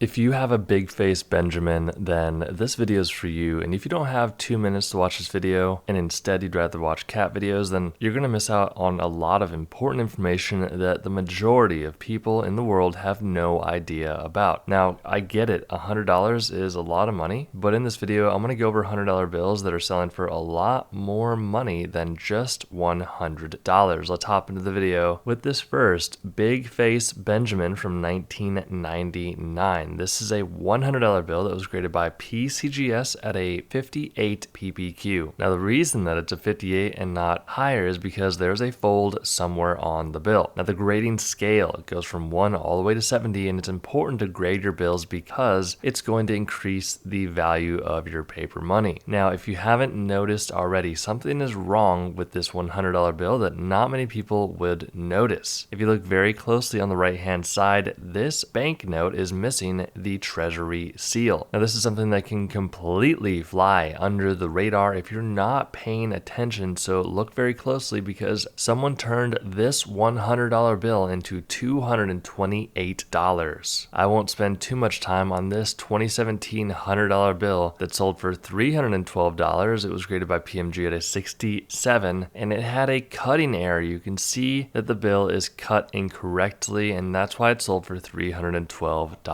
If you have a big face Benjamin, then this video is for you. And if you don't have 2 minutes to watch this video and instead you'd rather watch cat videos, then you're going to miss out on a lot of important information that the majority of people in the world have no idea about. Now, I get it, $100 is a lot of money, but in this video, I'm going to go over $100 bills that are selling for a lot more money than just $100. Let's hop into the video with this first big face Benjamin from 1999. This is a $100 bill that was graded by PCGS at a 58 PPQ. Now the reason that it's a 58 and not higher is because there's a fold somewhere on the bill. Now the grading scale goes from 1 all the way to 70, and it's important to grade your bills because it's going to increase the value of your paper money. Now if you haven't noticed already, something is wrong with this $100 bill that not many people would notice. If you look very closely on the right hand side, this banknote is missing the treasury seal. Now this is something that can completely fly under the radar if you're not paying attention, so look very closely because someone turned this $100 bill into $228. I won't spend too much time on this 2017 $100 bill that sold for $312. It was graded by PMG at a 67, and it had a cutting error. You can see that the bill is cut incorrectly, and that's why it sold for $312.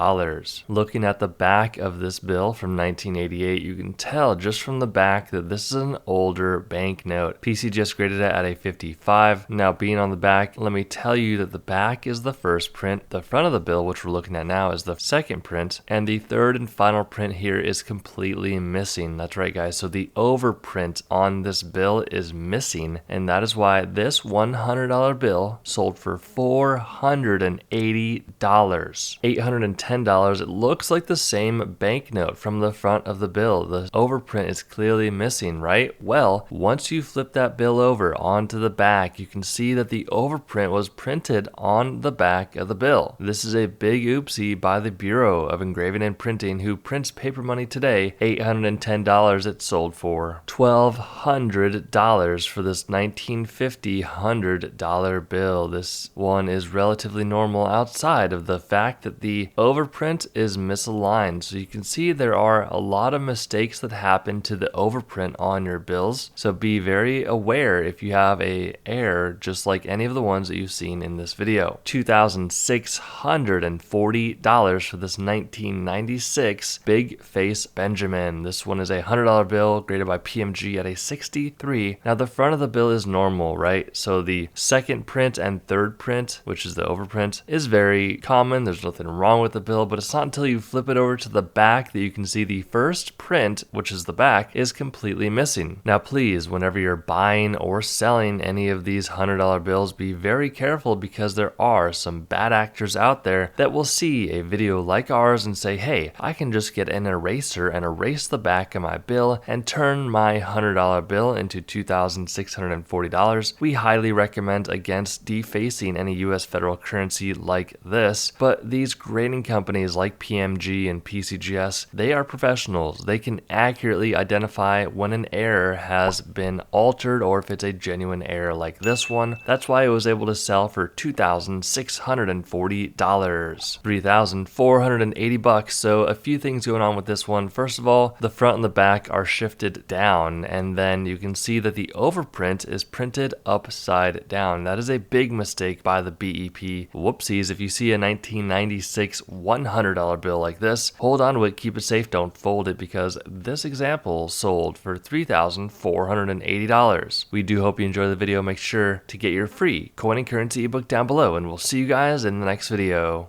Looking at the back of this bill from 1988, you can tell just from the back that this is an older banknote. PCGS graded it at a 55. Now being on the back, let me tell you that the back is the first print. The front of the bill, which we're looking at now, is the second print, and the third and final print here is completely missing. That's right, guys. So the overprint on this bill is missing, and that is why this $100 bill sold for $480. $810. It looks like the same banknote from the front of the bill. The overprint is clearly missing, right? Well, once you flip that bill over onto the back, you can see that the overprint was printed on the back of the bill. This is a big oopsie by the Bureau of Engraving and Printing, who prints paper money today. $810 it sold for. $1,200 for this 1950 $100 bill. This one is relatively normal outside of the fact that the overprint is misaligned. So you can see there are a lot of mistakes that happen to the overprint on your bills. So be very aware if you have a error, just like any of the ones that you've seen in this video. $2,640 for this 1996 Big Face Benjamin. This one is a $100 bill graded by PMG at a 63. Now the front of the bill is normal, right? So the second print and third print, which is the overprint, is very common. There's nothing wrong with the bill, but it's not until you flip it over to the back that you can see the first print, which is the back, is completely missing. Now please, whenever you're buying or selling any of these $100 bills, be very careful because there are some bad actors out there that will see a video like ours and say, hey, I can just get an eraser and erase the back of my bill and turn my $100 bill into $2,640. We highly recommend against defacing any US federal currency like this, but these grading companies like PMG and PCGS, they are professionals. They can accurately identify when an error has been altered or if it's a genuine error like this one. That's why it was able to sell for $2,640, $3,480. So a few things going on with this one. First of all, the front and the back are shifted down, and then you can see that the overprint is printed upside down. That is a big mistake by the BEP. Whoopsies. If you see a 1996 $100 bill like this, hold on to it, keep it safe, don't fold it, because this example sold for $3,480. We do hope you enjoy the video. Make sure to get your free coin and currency ebook down below, and we'll see you guys in the next video.